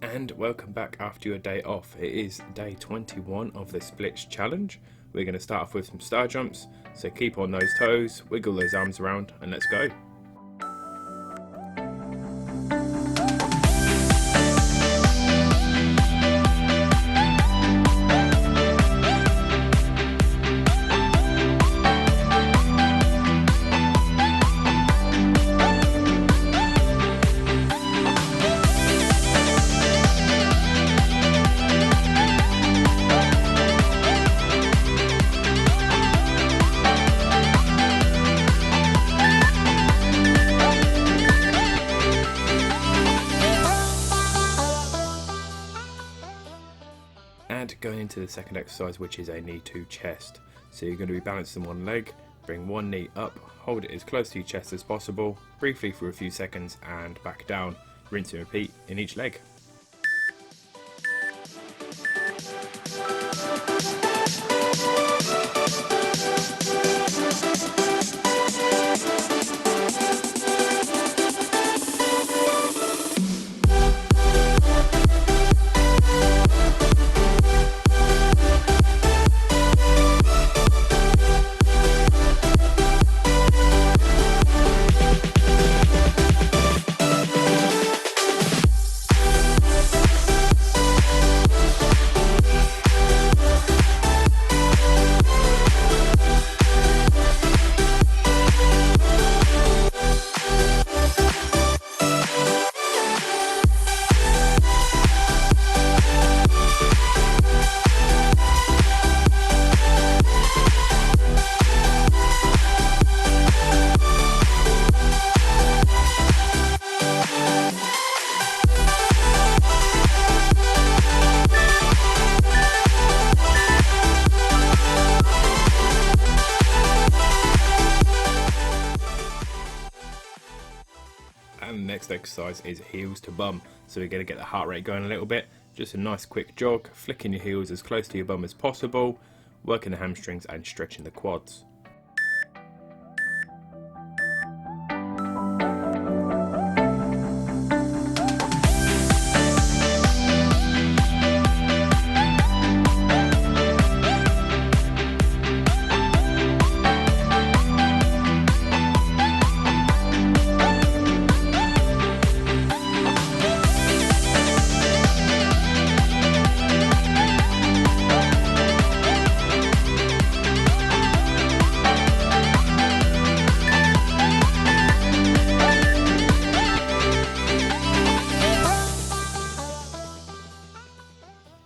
And welcome back after your day off. It is day 21 of the splits challenge. We're going to start off with some star jumps, so keep on those toes, wiggle those arms around, and let's go. And going into the second exercise, which is a knee to chest. So you're going to be balanced on one leg, bring one knee up, hold it as close to your chest as possible, briefly for a few seconds and back down. Rinse and repeat in each leg. And the next exercise is heels to bum. So we're going to get the heart rate going a little bit. Just a nice quick jog, flicking your heels as close to your bum as possible, working the hamstrings and stretching the quads.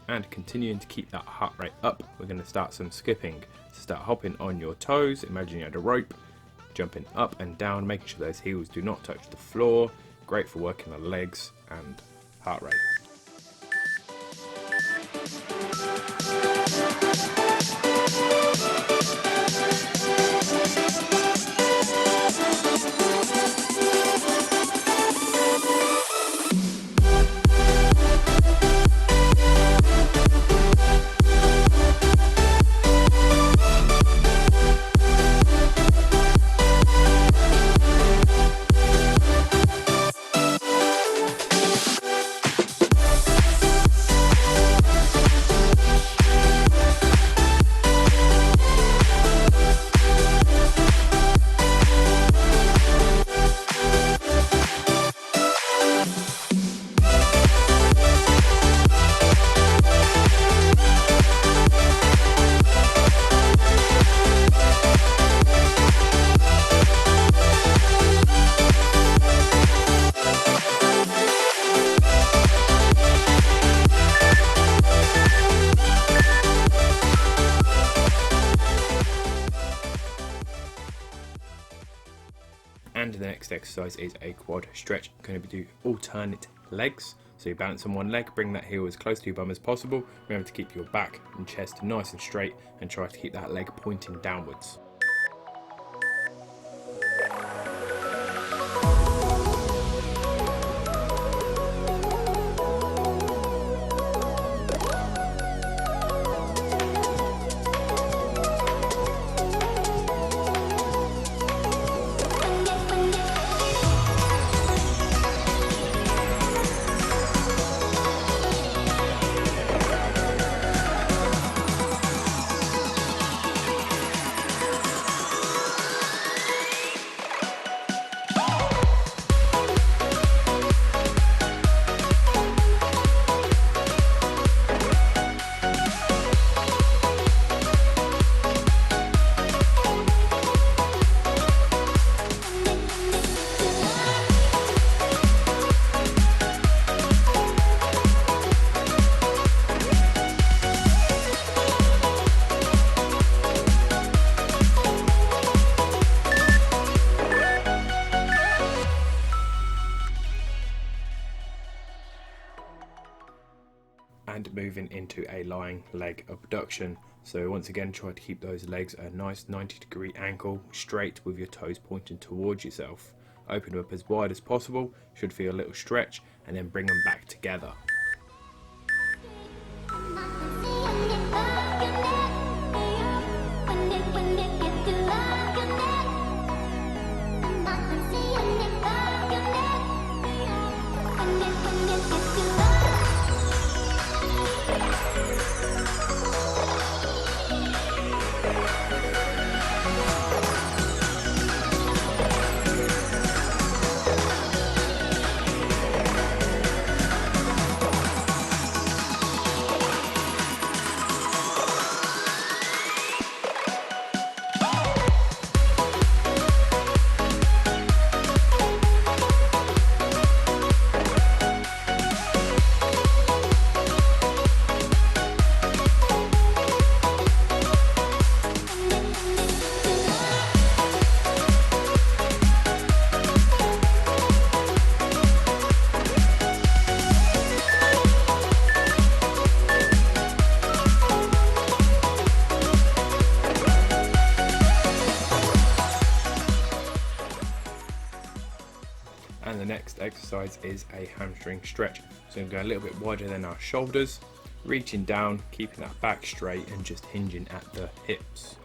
And continuing to keep that heart rate up, we're going to start some skipping. So start hopping on your toes, imagine you had a rope, jumping up and down, making sure those heels do not touch the floor. Great for working the legs and heart rate. And the next exercise is a quad stretch. Going to do alternate legs. So you balance on one leg, bring that heel as close to your bum as possible. Remember to keep your back and chest nice and straight and try to keep that leg pointing downwards. And moving into a lying leg abduction. So once again, try to keep those legs at a nice 90-degree angle, straight with your toes pointing towards yourself. Open them up as wide as possible, should feel a little stretch, and then bring them back together. And the next exercise is a hamstring stretch. So I'm going to go a little bit wider than our shoulders, reaching down, keeping that back straight and just hinging at the hips.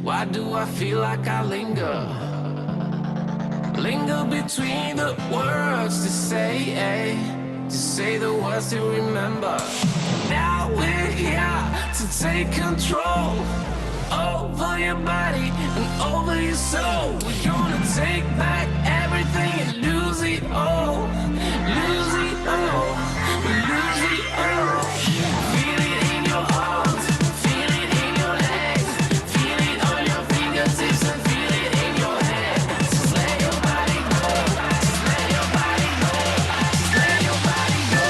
Why do I feel like I linger between the words to say the words to remember. Now we're here to take control over your body and over your soul. We're gonna take back everything and lose it all, lose it all, lose it all. Feel it in your arms, feel it in your legs, feel it on your fingertips and feel it in your head. Just let your body go, just let your body go, just let your body go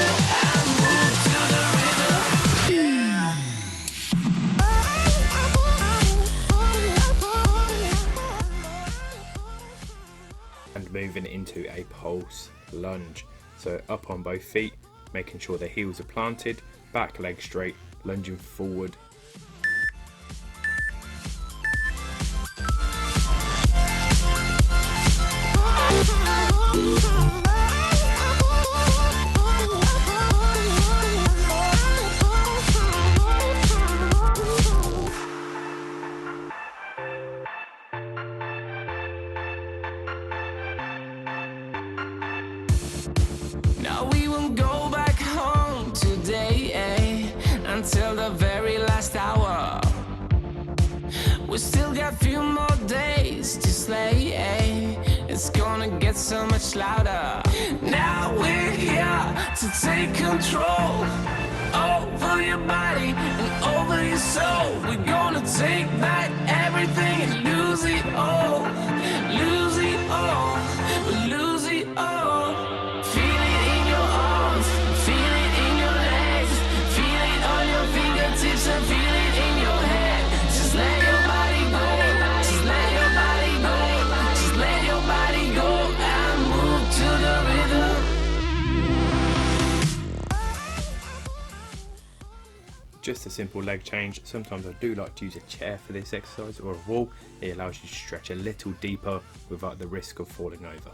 and move to the rhythm. And moving into a pulse lunge. So up on both feet, making sure the heels are planted, back leg straight, lunging forward. Now we won't go back home today, until the very last hour. We still got few more days to slay, it's gonna get so much louder. Now we're here to take control over your body and over your soul. We're gonna take back everything and lose it all, lose it all, lose it all. Feel it in your arms, feel it in your legs, feel it on your fingertips and feel it in your head. Just let your body go, just let your body go, just let your body go and move to the rhythm. Just a simple leg change. Sometimes I do like to use a chair for this exercise or a wall. It allows you to stretch a little deeper without the risk of falling over.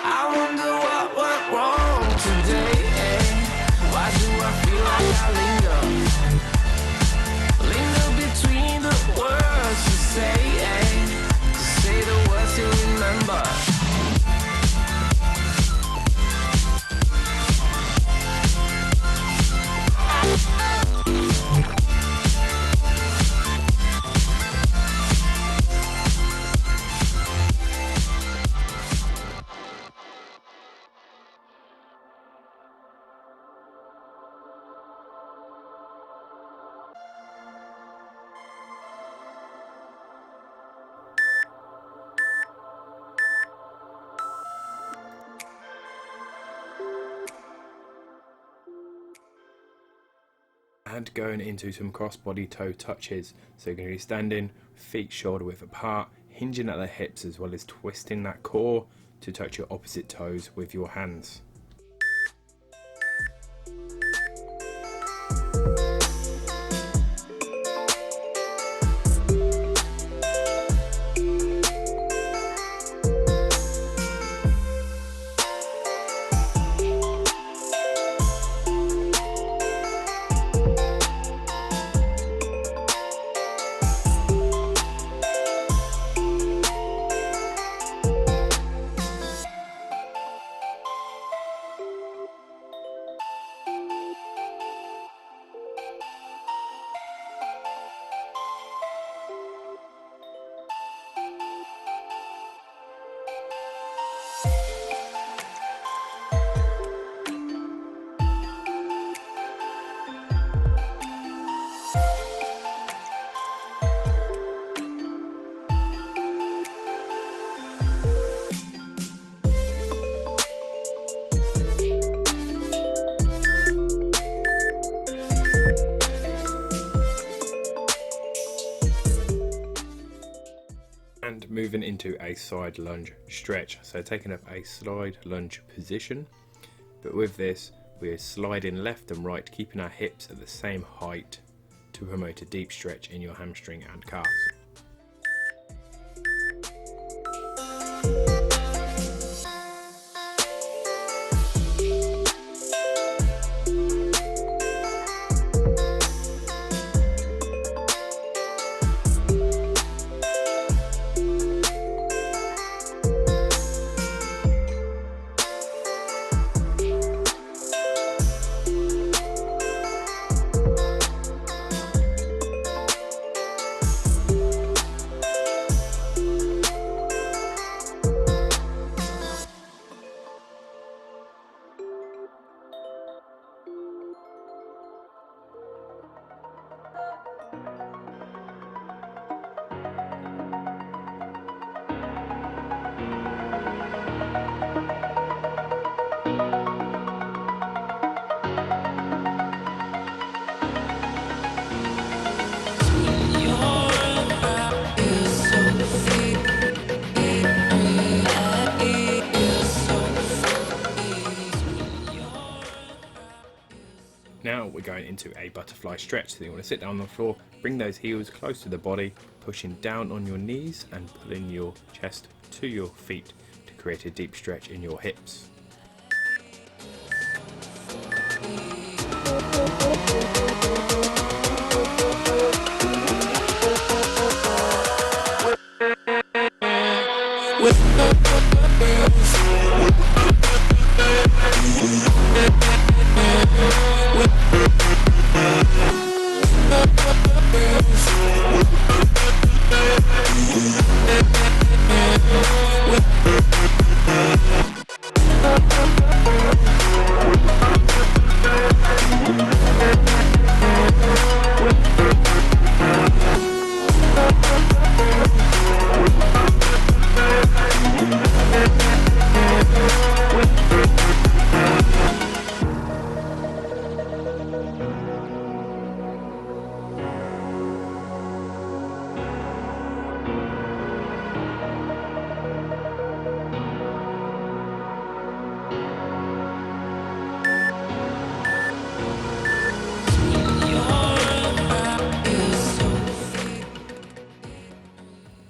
I wonder what went wrong today, Why do I feel like I linger between the words And going into some cross-body toe touches. So you're going to be standing, feet shoulder width apart, hinging at the hips as well as twisting that core to touch your opposite toes with your hands. And moving into a side lunge stretch, so taking up a slide lunge position, but with this we're sliding left and right, keeping our hips at the same height to promote a deep stretch in your hamstring and calves. Now we're going into a butterfly stretch, so you want to sit down on the floor, bring those heels close to the body, pushing down on your knees and pulling your chest to your feet to create a deep stretch in your hips.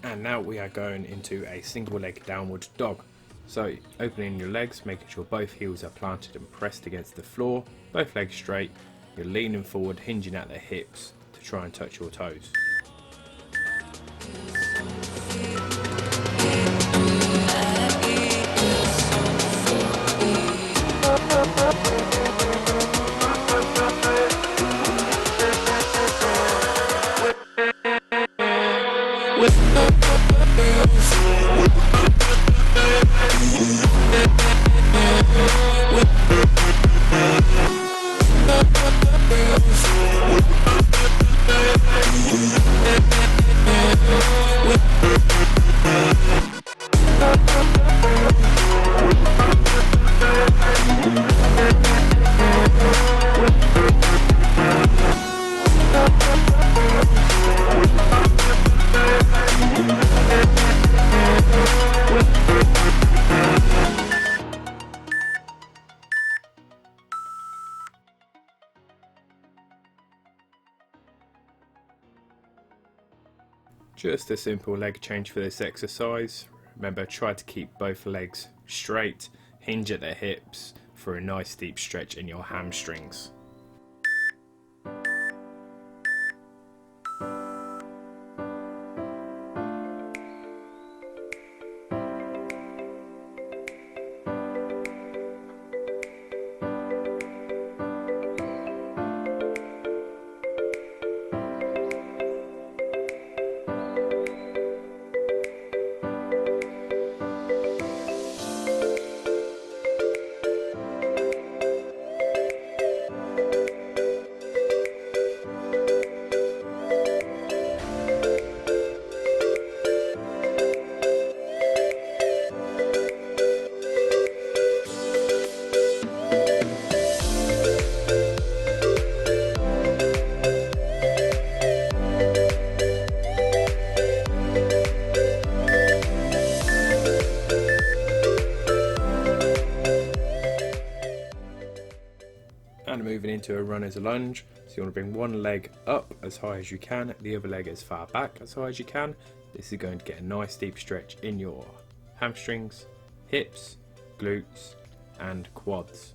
And now we are going into a single leg downward dog. So opening your legs, making sure both heels are planted and pressed against the floor, both legs straight, you're leaning forward, hinging at the hips to try and touch your toes. Just a simple leg change for this exercise. Remember, try to keep both legs straight, hinge at the hips for a nice deep stretch in your hamstrings. And moving into a runner's lunge, so you want to bring one leg up as high as you can, the other leg as far back as high as you can. This is going to get a nice deep stretch in your hamstrings, hips, glutes and quads.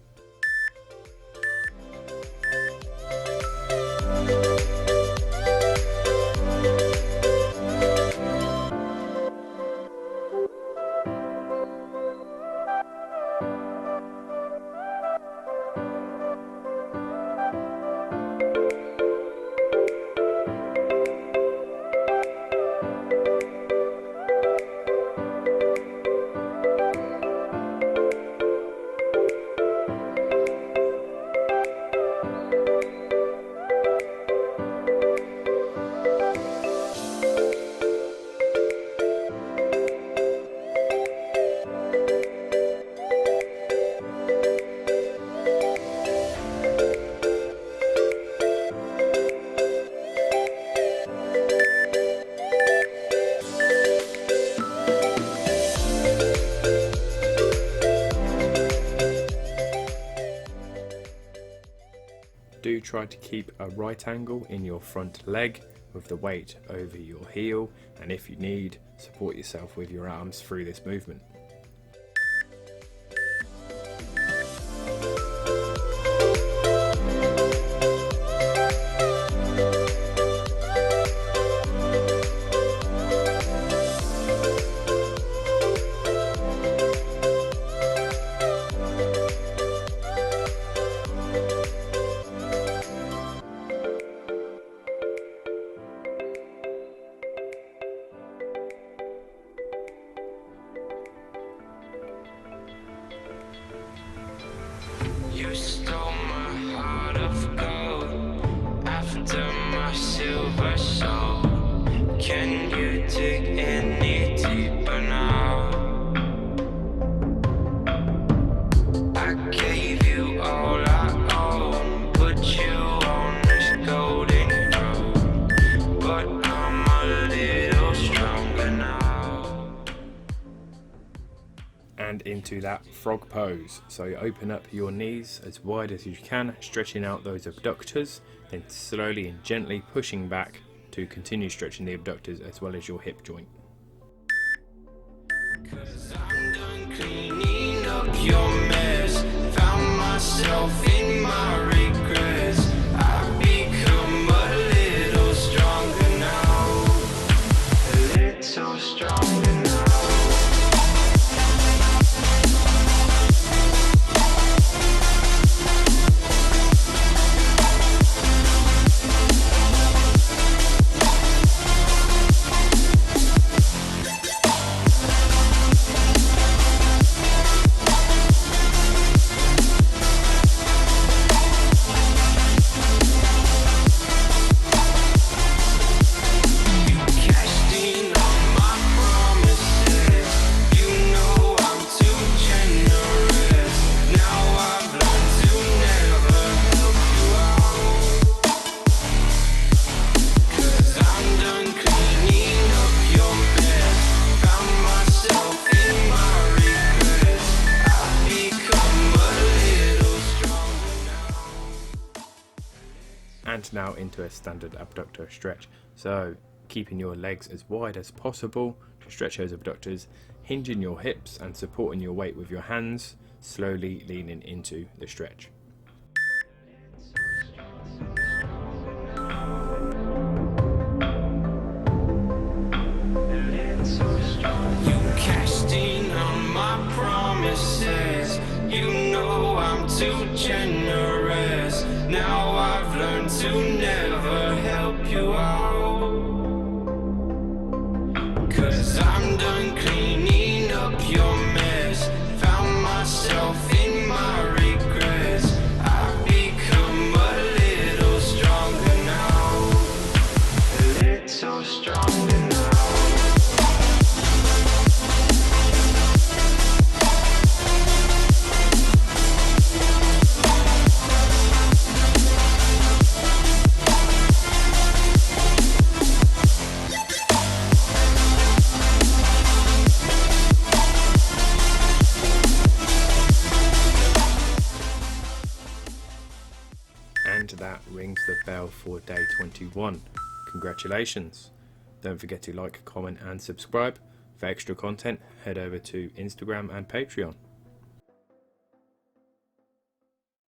Do try to keep a right angle in your front leg with the weight over your heel, and if you need, support yourself with your arms through this movement. You stole my heart of gold after my silver soul. Can you dig any deeper now? I gave you all I own, put you on this golden throne, but I'm a little stronger now. And into that frog pose. So you open up your knees as wide as you can, stretching out those abductors, then slowly and gently pushing back to continue stretching the abductors as well as your hip joint. 'Cause I'm done cleaning up your mess, found myself in my regrets. I've become a little stronger now, a little stronger now. And now into a standard abductor stretch. So keeping your legs as wide as possible to stretch those abductors, hinging your hips and supporting your weight with your hands, slowly leaning into the stretch. You cashed in on my promises. You know I'm too generous. Now I've learned to never help you out. 'Cause I'm done cleaning up your mess. Found myself in my regrets. I've become a little stronger now. A little stronger now. And that rings the bell for day 21. Congratulations! Don't forget to like, comment and subscribe. For extra content, head over to Instagram and Patreon.